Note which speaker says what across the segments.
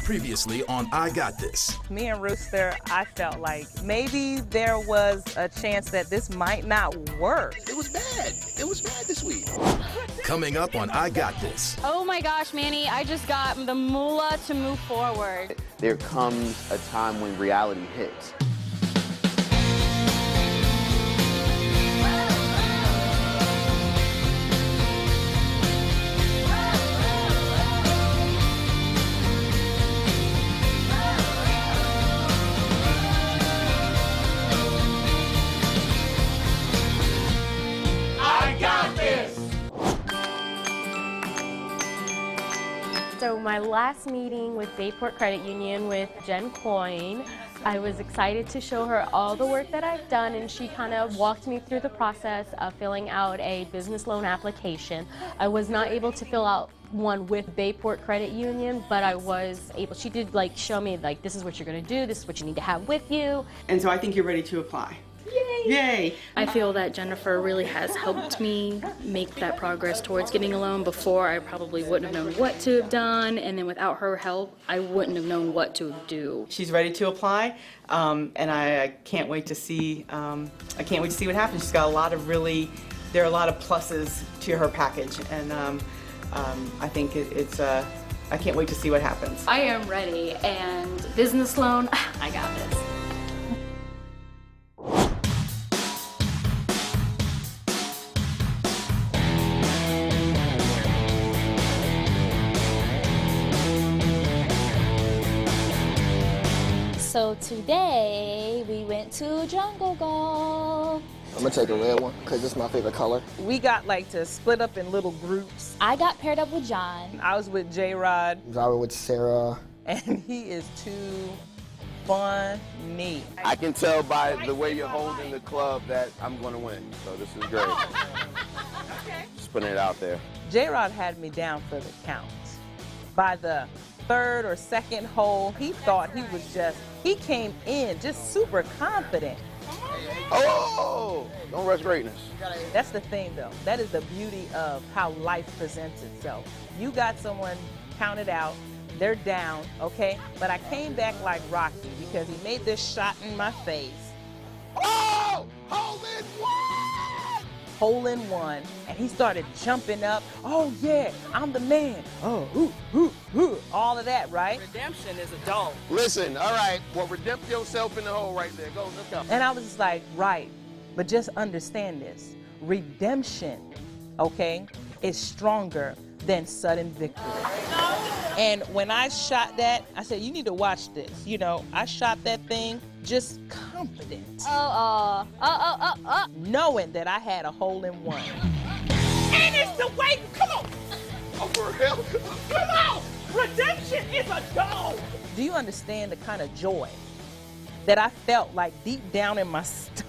Speaker 1: Previously on I Got This.
Speaker 2: Me and Rooster, I felt like maybe there was a chance that this might not work.
Speaker 3: It was bad. It was bad this week.
Speaker 1: Coming up on I Got This.
Speaker 4: Oh my gosh, Manny, I just got the moolah to move forward.
Speaker 5: There comes a time when reality hits.
Speaker 6: So my last meeting with Bayport Credit Union with Jen Coyne, I was excited to show her all the work that I've done, and she kind of walked me through the process of filling out a business loan application. I was not able to fill out one with Bayport Credit Union, but I was able. She did show me this is what you're going to do, this is what you need to have with you.
Speaker 7: And so I think you're ready to apply. Yay! Yay!
Speaker 4: I feel that Jennifer really has helped me make that progress towards getting a loan. Before, I probably wouldn't have known what to have done, and then without her help, I wouldn't have known what to do.
Speaker 7: She's ready to apply, and I can't wait to see. I can't wait to see what happens. She's got a lot of there are a lot of pluses to her package, and I think I can't wait to see what happens.
Speaker 4: I am ready, and business loan, I got this.
Speaker 8: So today we went to Jungle Golf.
Speaker 9: I'm gonna take a red one because it's my favorite color.
Speaker 2: We got to split up in little groups.
Speaker 8: I got paired up with John.
Speaker 2: I was with J-Rod.
Speaker 9: I was with Sarah.
Speaker 2: And he is too funny.
Speaker 5: I can tell by the way you're holding the club that I'm gonna win. So this is great.
Speaker 2: Okay.
Speaker 5: Just putting it out there.
Speaker 2: J-Rod had me down for the count. By the third or second hole, he thought he came in just super confident.
Speaker 5: Oh, don't rush greatness.
Speaker 2: That's the thing though. That is the beauty of how life presents itself. You got someone counted out, they're down, okay? But I came back like Rocky because he made this shot in my face.
Speaker 5: Oh, hole in one!
Speaker 2: Hole in one, and he started jumping up. Oh yeah, I'm the man. Oh, all of that, right?
Speaker 7: Redemption is a dog.
Speaker 5: Listen, all right, well, redempt yourself in the hole right there. Go, let's go.
Speaker 2: And I was just like, right, but just understand this. Redemption, okay, is stronger than sudden victory. And when I shot that, I said, you need to watch this. You know, I shot that thing just confident. Knowing that I had a hole in one. And it's the way, come on.
Speaker 5: Oh, for real?
Speaker 2: Come on. Redemption is a dog. Do you understand the kind of joy that I felt deep down in my stomach?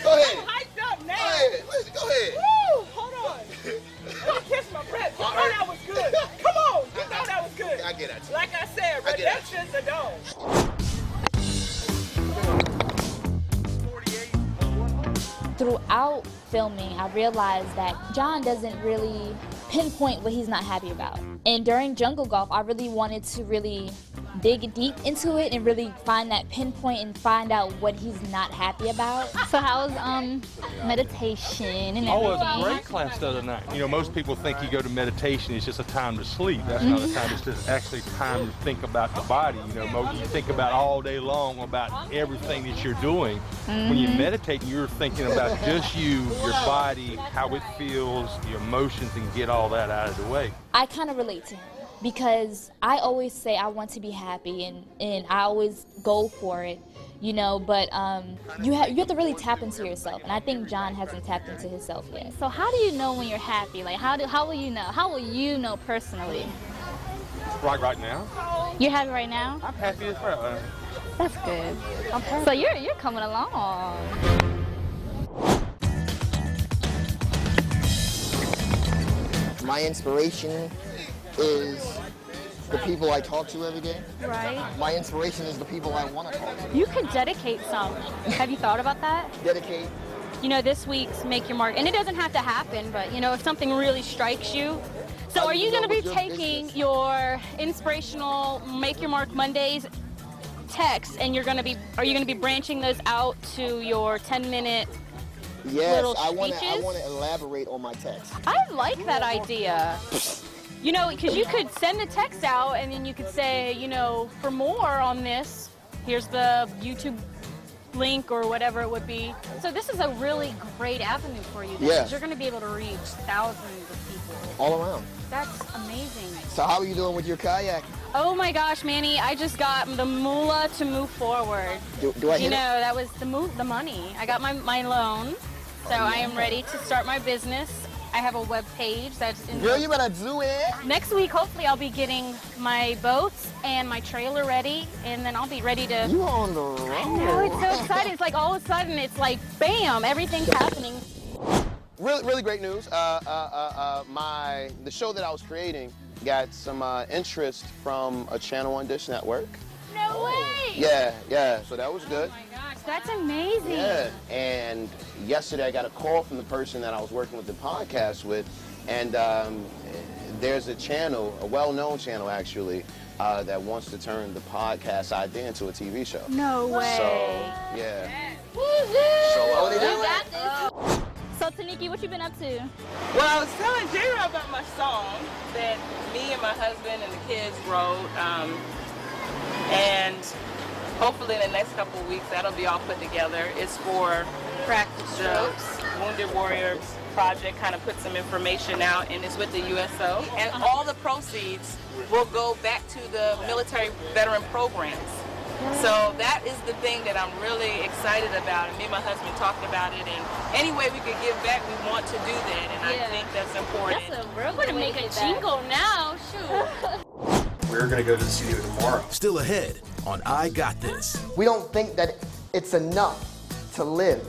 Speaker 5: Go ahead.
Speaker 2: I'm hyped up now.
Speaker 5: Go ahead. Listen, go ahead.
Speaker 2: Woo, hold on. Let me catch my breath. You know that was good. Come on. You know that was good.
Speaker 5: I get at you.
Speaker 2: Like I said, redemption's a dog.
Speaker 8: Throughout filming, I realized that John doesn't really pinpoint what he's not happy about. And during Jungle Golf, I really wanted to really dig deep into it and really find that pinpoint and find out what he's not happy about.
Speaker 4: So how's meditation and everything?
Speaker 10: Oh, it was a great class the other night. You know, most people think you go to meditation, it's just a time to sleep. That's not a time, it's just actually time to think about the body. You know, you think about all day long about everything that you're doing. When you meditate, you're thinking about just you, your body, how it feels, your emotions, and get all that out of the way.
Speaker 8: I kind of relate to him because I always say I want to be happy and I always go for it, you know, but you have to really tap into yourself, and I think John hasn't tapped into himself yet.
Speaker 4: So how do you know when you're happy? How will you know? How will you know personally?
Speaker 10: Right now?
Speaker 4: You're happy right now?
Speaker 10: I'm happy as well.
Speaker 4: That's good. So you're coming along.
Speaker 9: My inspiration is the people I talk to every day.
Speaker 4: Right.
Speaker 9: My inspiration is the people I want to talk to.
Speaker 4: You could dedicate some. Have you thought about that?
Speaker 9: Dedicate.
Speaker 4: You know, this week's Make Your Mark, and it doesn't have to happen, but you know, if something really strikes you, So are you going to be taking your inspirational Make Your Mark Mondays texts and are you going to be branching those out to your 10-minute little speeches?
Speaker 9: I want to elaborate on my text.
Speaker 4: I like that idea. You know, because you could send a text out and then you could say, you know, for more on this, here's the YouTube link or whatever it would be. So this is a really great avenue for you.
Speaker 9: Yeah.
Speaker 4: You're going to be able to reach thousands of people.
Speaker 9: All around.
Speaker 4: That's amazing.
Speaker 9: So how are you doing with your kayak?
Speaker 4: Oh my gosh, Manny, I just got the moolah to move forward.
Speaker 9: Do I hit
Speaker 4: You know, that was the money. I got my loan, so I am ready to start my business. I have a web page that's in.
Speaker 9: Girl, you better do it.
Speaker 4: Next week, hopefully, I'll be getting my boats and my trailer ready, and then I'll be ready to.
Speaker 9: You on the road.
Speaker 4: I know, it's so exciting. It's like all of a sudden, it's like, bam, everything's happening.
Speaker 5: Really great news. The show that I was creating got some interest from a channel on Dish Network.
Speaker 4: No way!
Speaker 5: Yeah, so that was good.
Speaker 4: Oh my gosh, that's amazing.
Speaker 5: Yeah, and yesterday I got a call from the person that I was working with the podcast with, and there's a channel, a well-known channel actually, that wants to turn the podcast idea into a TV show.
Speaker 4: No way.
Speaker 5: So, yeah.
Speaker 8: Woo-hoo!
Speaker 5: So,
Speaker 8: we got this. So, Taniki, what you been up to?
Speaker 2: Well, I was telling J-Rob about my song that me and my husband and the kids wrote, and hopefully in the next couple of weeks that'll be all put together. It's for
Speaker 4: Practice Strokes.
Speaker 2: Wounded Warriors Project, kind of put some information out, and it's with the USO. And all the proceeds will go back to the military veteran programs. So that is the thing that I'm really excited about, and me and my husband talked about it, and any way we could give back, we want to do that, and I think that's important.
Speaker 4: That's a real good way to make a jingle now, shoot.
Speaker 3: We're going to go to the studio tomorrow.
Speaker 1: Still ahead on I Got This.
Speaker 9: We don't think that it's enough to live.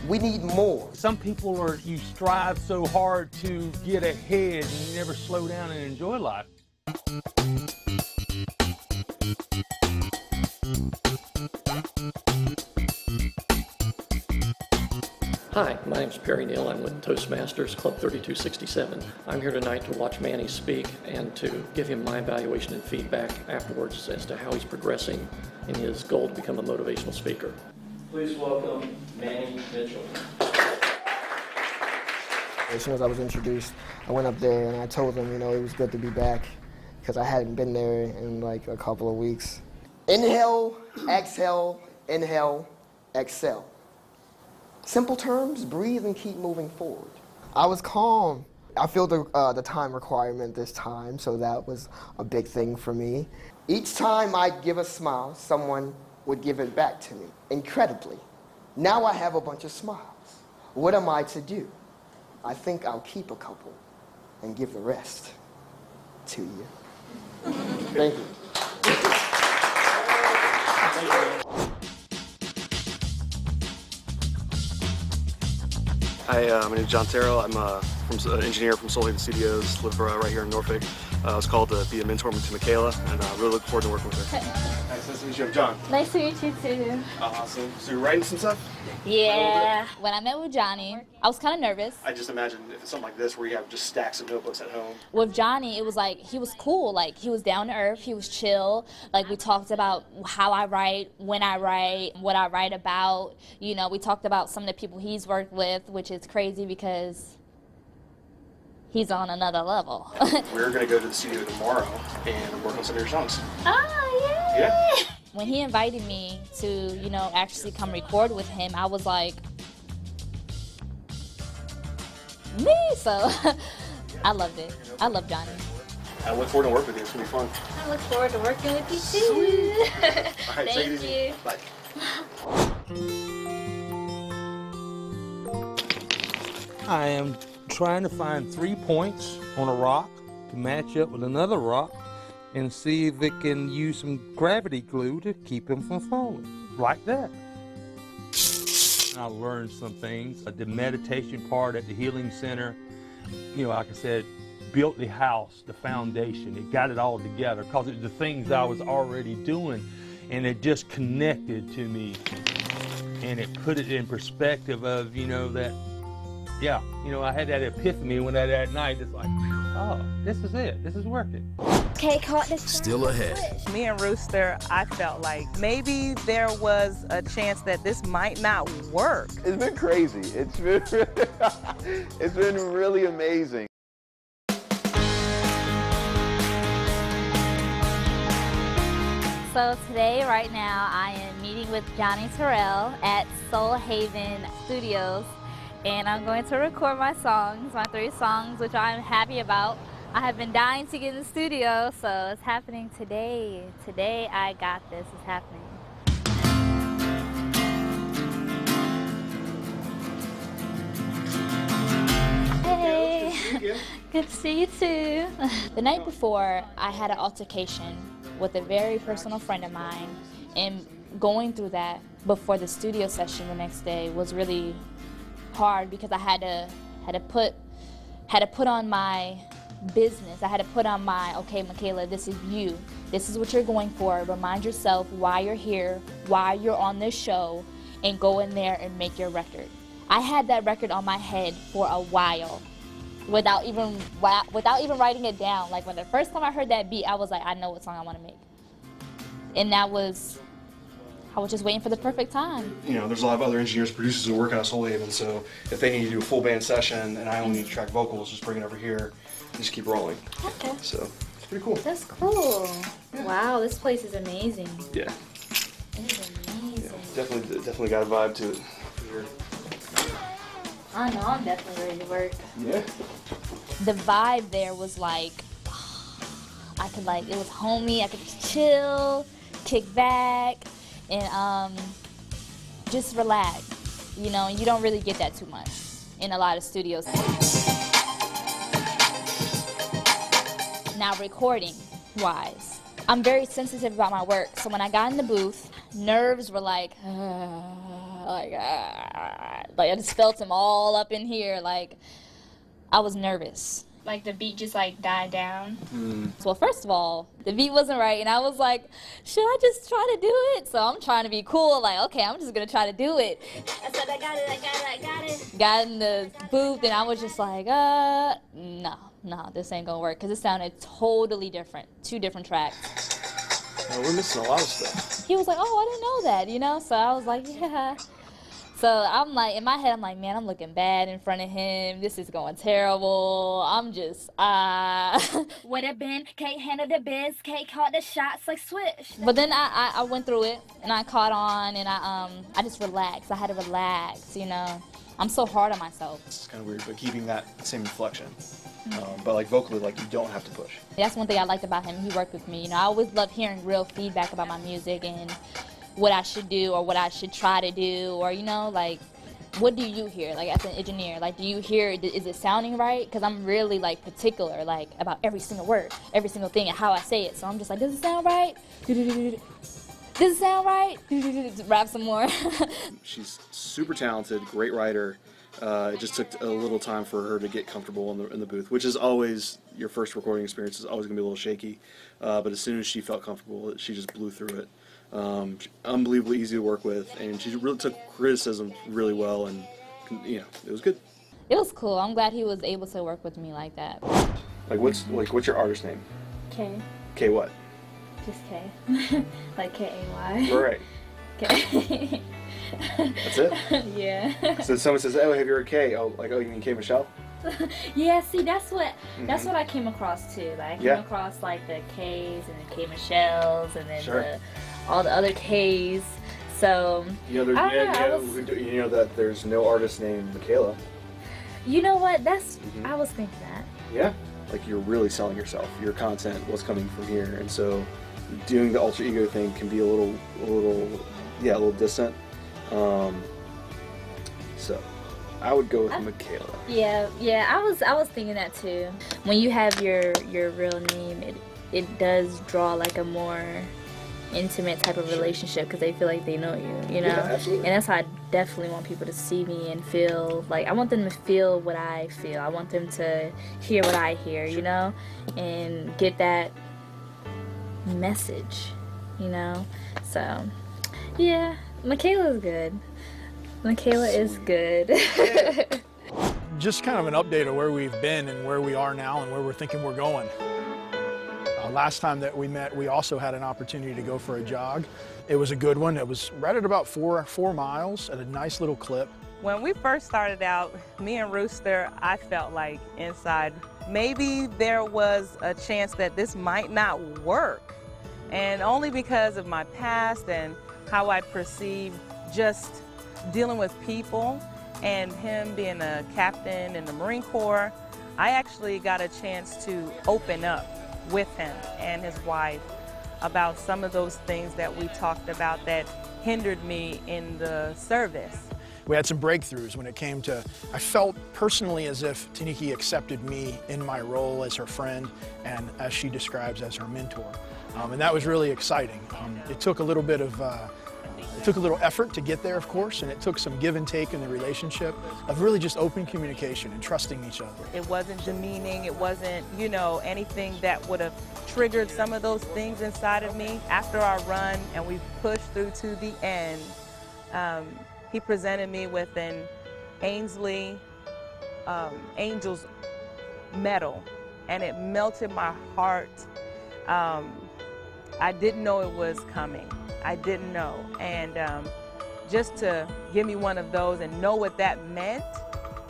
Speaker 9: We need more.
Speaker 10: Some people you strive so hard to get ahead and you never slow down and enjoy life.
Speaker 11: Hi, my name's Perry Neal. I'm with Toastmasters Club 3267. I'm here tonight to watch Manny speak and to give him my evaluation and feedback afterwards as to how he's progressing in his goal to become a motivational speaker. Please welcome Manny Mitchell.
Speaker 9: As soon as I was introduced, I went up there and I told them, it was good to be back because I hadn't been there in like a couple of weeks. Inhale, exhale, exhale. Simple terms, breathe and keep moving forward. I was calm. I feel the time requirement this time, so that was a big thing for me. Each time I'd give a smile, someone would give it back to me, incredibly. Now I have a bunch of smiles. What am I to do? I think I'll keep a couple and give the rest to you. Thank you.
Speaker 12: Hi, my name is John Terrell. I'm an engineer from Soul Haven Studios, live right here in Norfolk. I was called to be a mentor to Michaela, and I really look forward to working with her.
Speaker 3: Nice to meet you. I'm John.
Speaker 8: Nice to meet you too.
Speaker 12: Awesome. So you're writing some stuff?
Speaker 8: Yeah. When I met with Johnny, I was kind of nervous.
Speaker 12: I just imagine if it's something like this where you have just stacks of notebooks at home.
Speaker 8: With Johnny, it was like, he was cool. Like, he was down to earth. He was chill. Like, we talked about how I write, when I write, what I write about. We talked about some of the people he's worked with, which is crazy because he's on another level.
Speaker 12: We're going to go to the studio tomorrow and work on some of your songs.
Speaker 8: Oh, yay!
Speaker 12: Yeah.
Speaker 8: When he invited me to, actually come record with him, I was like, me? So I loved it. I love Johnny.
Speaker 12: I look forward to working with you. It's going to be fun.
Speaker 8: I look forward to working with you too.
Speaker 12: All right,
Speaker 8: Thank you.
Speaker 12: Bye.
Speaker 10: I am trying to find 3 points on a rock to match up with another rock and see if it can use some gravity glue to keep him from falling, like that. I learned some things. The meditation part at the Healing Center, like I said, built the house, the foundation. It got it all together because it's the things I was already doing, and it just connected to me. And it put it in perspective of, I had that epiphany when that night, it's like, oh, this is it. This is working.
Speaker 1: Still ahead.
Speaker 2: Me and Rooster, I felt like maybe there was a chance that this might not work.
Speaker 5: It's been crazy. It's been really amazing.
Speaker 8: So today, right now, I am meeting with Johnny Terrell at Soul Haven Studios, and I'm going to record my songs, my 3 songs, which I'm happy about. I have been dying to get in the studio, so it's happening today. Today, I got this. It's happening. Hey, good to see you too. The night before, I had an altercation with a very personal friend of mine, and going through that before the studio session the next day was really hard because I had to put on my business. I had to put on my, okay, Michaela, this is you. This is what you're going for. Remind yourself why you're here, why you're on this show, and go in there and make your record. I had that record on my head for a while without even writing it down. Like when the first time I heard that beat, I was like, I know what song I want to make. And I was just waiting for the perfect time.
Speaker 12: You know, there's a lot of other engineers, producers who work out of Soul Haven, so if they need to do a full band session and I only need to track vocals, just bring it over here and just keep rolling.
Speaker 8: Okay.
Speaker 12: So it's pretty cool.
Speaker 8: That's cool. Yeah. Wow, this place is amazing.
Speaker 12: Yeah.
Speaker 8: It is amazing.
Speaker 12: Yeah, definitely got a vibe to it. For sure.
Speaker 8: I know, I'm definitely ready to work.
Speaker 12: Yeah.
Speaker 8: The vibe there was like, it was homey, I could just chill, kick back, and just relax. You know, you don't really get that too much in a lot of studios. Now recording-wise, I'm very sensitive about my work, so when I got in the booth, nerves were like I just felt them all up in here, like I was nervous.
Speaker 4: Like the beat just like died down.
Speaker 8: Well, first of all, the beat wasn't right, and I was like, should I just try to do it? So I'm trying to be cool, like, okay, I'm just gonna try to do it. I said, I got it. Got in the booth, and I was just like, no, this ain't gonna work, because it sounded totally different, 2 different tracks.
Speaker 12: Oh, we're missing a lot of stuff.
Speaker 8: He was like, oh, I didn't know that, you know? So I was like, yeah. So I'm like, in my head, I'm like, man, I'm looking bad in front of him. This is going terrible. I'm just,
Speaker 4: Would have been, can't handle the biz, can't call the shots like swish.
Speaker 8: But then I went through it, and I caught on, and I just relaxed. I had to relax, you know? I'm so hard on myself.
Speaker 12: It's kind of weird, but keeping that same inflection. But like vocally, like you don't have to push.
Speaker 8: That's one thing I liked about him. He worked with me. You know, I always love hearing real feedback about my music and what I should do or what I should try to do, or, you know, like, what do you hear, like, as an engineer? Like, do you hear, is it sounding right? Because I'm really, like, particular, like, about every single word, every single thing, and how I say it. So I'm just like, does it sound right? Does it sound right? Rap some more.
Speaker 12: She's super talented, great writer. It just took a little time for her to get comfortable in the booth, which is always, your first recording experience is always going to be a little shaky. But as soon as she felt comfortable, she just blew through it. Unbelievably easy to work with, and she really took criticism really well, and you know, it was good.
Speaker 8: It was cool. I'm glad he was able to work with me like that.
Speaker 12: Like what's your artist name?
Speaker 8: K.
Speaker 12: K what?
Speaker 8: Just K. Like K-A-Y.
Speaker 12: Right.
Speaker 8: K.
Speaker 12: That's it?
Speaker 8: Yeah.
Speaker 12: So someone says, oh, have you heard K? Oh, like, oh, you mean K Michelle?
Speaker 8: Yeah, see, that's what I came across too. Like, I came across like the K's and the K Michelles, and then all the other K's. So
Speaker 12: you know, you know that there's no artist named Michaela.
Speaker 8: You know what? That's I was thinking that.
Speaker 12: Yeah, like you're really selling yourself. Your content, what's coming from here, and so doing the alter ego thing can be a little distant. So I would go with Michaela.
Speaker 8: Yeah, I was thinking that too. When you have your real name, it does draw like a more intimate type of relationship, because they feel like they know you, you know?
Speaker 12: Yeah, absolutely.
Speaker 8: And that's how I definitely want people to see me and feel, like, I want them to feel what I feel. I want them to hear what I hear, you know? And get that message, you know? So, yeah, Michaela's good. Michaela is good.
Speaker 13: Just kind of an update of where we've been and where we are now and where we're thinking we're going. Last time that we met, we also had an opportunity to go for a jog. It was a good one. It was right at about four miles at a nice little clip.
Speaker 2: When we first started out, me and Rooster, I felt like inside, maybe there was a chance that this might not work. And only because of my past and how I perceive just dealing with people and him being a captain in the Marine Corps, I actually got a chance to open up with him and his wife about some of those things that we talked about that hindered me in the service.
Speaker 13: We had some breakthroughs when it came to, I felt personally as if Taniki accepted me in my role as her friend and, as she describes, as her mentor. And that was really exciting. It took a little bit of it took a little effort to get there, of course, and it took some give and take in the relationship of really just open communication and trusting each other.
Speaker 2: It wasn't demeaning, it wasn't, you know, anything that would have triggered some of those things inside of me. After our run and we pushed through to the end, he presented me with an Ainsley Angels medal, and it melted my heart. I didn't know it was coming. I didn't know. And just to give me one of those and know what that meant,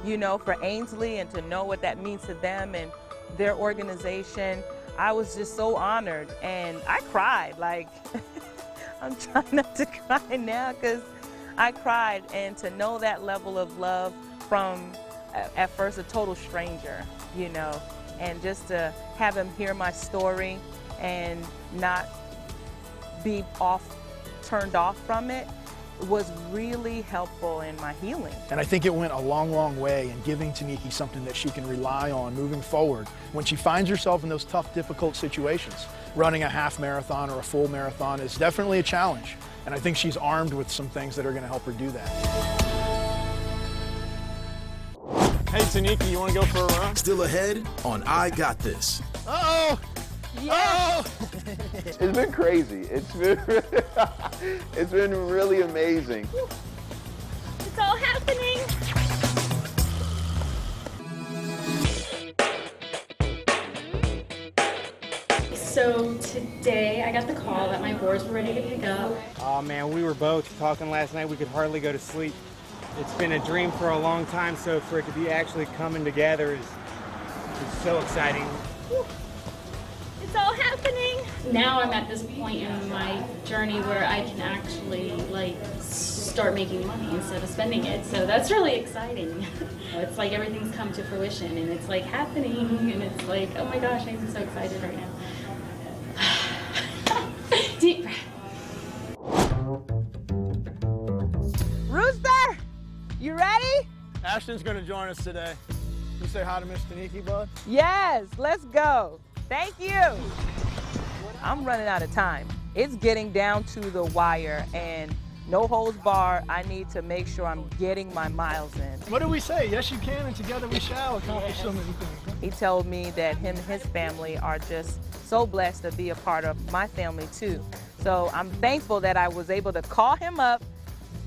Speaker 2: you know, for Ainsley, and to know what that means to them and their organization, I was just so honored. And I cried, like, I'm trying not to cry now because I cried. And to know that level of love from, at first, a total stranger, you know, and just to have him hear my story and not be turned off from it was really helpful in my healing.
Speaker 13: And I think it went a long, long way in giving Taniki something that she can rely on moving forward when she finds herself in those tough, difficult situations. Running a half marathon or a full marathon is definitely a challenge, and I think she's armed with some things that are going to help her do that.
Speaker 14: Hey Taniki, you want to go for a run?
Speaker 1: Still ahead on I Got This.
Speaker 14: Uh-oh!
Speaker 2: Yeah.
Speaker 5: It's been crazy. It's been really amazing.
Speaker 4: It's all happening. So today I got the call that my boards were ready to pick up.
Speaker 14: Oh man, we were both talking last night. We could hardly go to sleep. It's been a dream for a long time, so for it to be actually coming together is so exciting.
Speaker 4: It's all happening. Now I'm at this point in my journey where I can actually like start making money instead of spending it. So that's really exciting. It's like everything's come to fruition and it's like happening and it's like, oh my gosh, I'm so excited right now. Deep breath.
Speaker 2: Rooster, you ready?
Speaker 13: Ashton's going to join us today. You say hi to Miss Taniki, bud?
Speaker 2: Yes, let's go. Thank you. I'm running out of time. It's getting down to the wire and no holds barred. I need to make sure I'm getting my miles in.
Speaker 13: What do we say? Yes, you can, and together we shall accomplish so many things.
Speaker 2: He told me that him and his family are just so blessed to be a part of my family too. So I'm thankful that I was able to call him up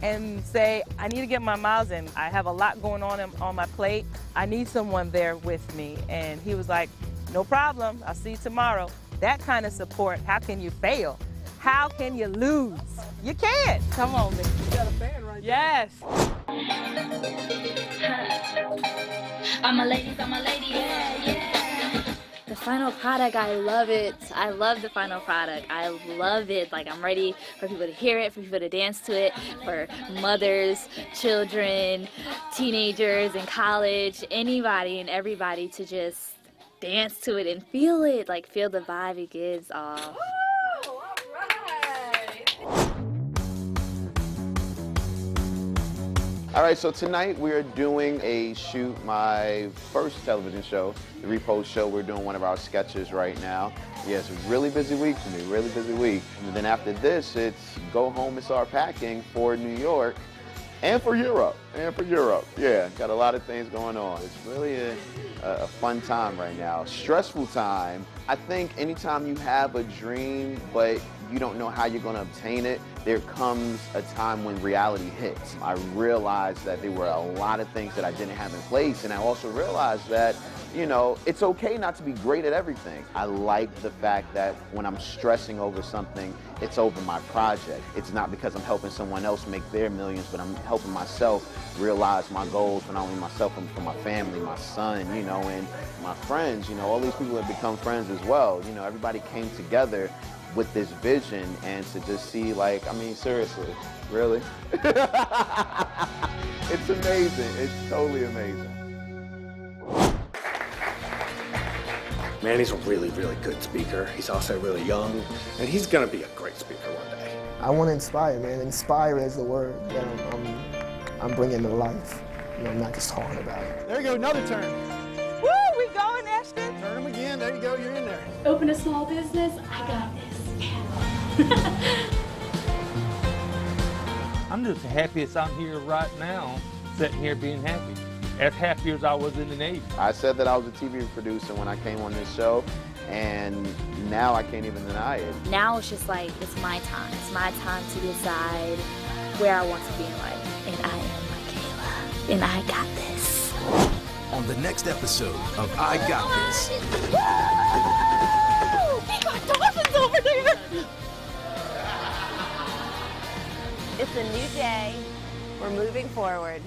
Speaker 2: and say, I need to get my miles in. I have a lot going on my plate. I need someone there with me. And he was like, no problem, I'll see you tomorrow. That kind of support, how can you fail? How can you lose? You can't. Come on, man.
Speaker 13: You got a fan right
Speaker 2: Yes.
Speaker 8: I'm a lady, yeah, yeah. The final product, I love it. I love the final product. I love it. Like, I'm ready for people to hear it, for people to dance to it, for mothers, children, teenagers in college, anybody and everybody to just dance to it and feel it, like feel the vibe it gives off.
Speaker 4: All right.
Speaker 5: All right, so tonight we're doing a shoot, my first television show, the Repost Show. We're doing one of our sketches right now. Yeah, it's a really busy week for me, really busy week. And then after this, it's go home and start packing for New York and for Europe, Yeah, got a lot of things going on. It's really a fun time right now, stressful time. I think anytime you have a dream, but you don't know how you're going to obtain it, there comes a time when reality hits. I realized that there were a lot of things that I didn't have in place, and I also realized that, you know, it's okay not to be great at everything. I like the fact that when I'm stressing over something, it's over my project. It's not because I'm helping someone else make their millions, but I'm helping myself realize my goals for not only myself, but for my family, my son, you know, and my friends. You know, all these people have become friends as well. You know, everybody came together with this vision, and to just see, like, I mean, seriously, really? It's amazing. It's totally amazing.
Speaker 15: Manny's a really, really good speaker. He's also really young, and he's gonna be a great speaker one day.
Speaker 9: I want to inspire, man. Inspire is the word that I'm bringing to life. You know, I'm not just talking about it.
Speaker 13: There you go, another turn.
Speaker 2: Woo, we going, Ashton?
Speaker 13: Turn them again, there you go, you're in there.
Speaker 6: Open a small business, I got this.
Speaker 10: I'm just the happiest I'm here right now, sitting here being happy. As happy as I was in the Navy.
Speaker 5: I said that I was a TV producer when I came on this show, and now I can't even deny it.
Speaker 8: Now it's just like, it's my time. It's my time to decide where I want to be in life. And I am Michaela, and I got this.
Speaker 1: On the next episode of I Got This.
Speaker 4: He got dolphins over there!
Speaker 16: It's a new day. We're moving forward.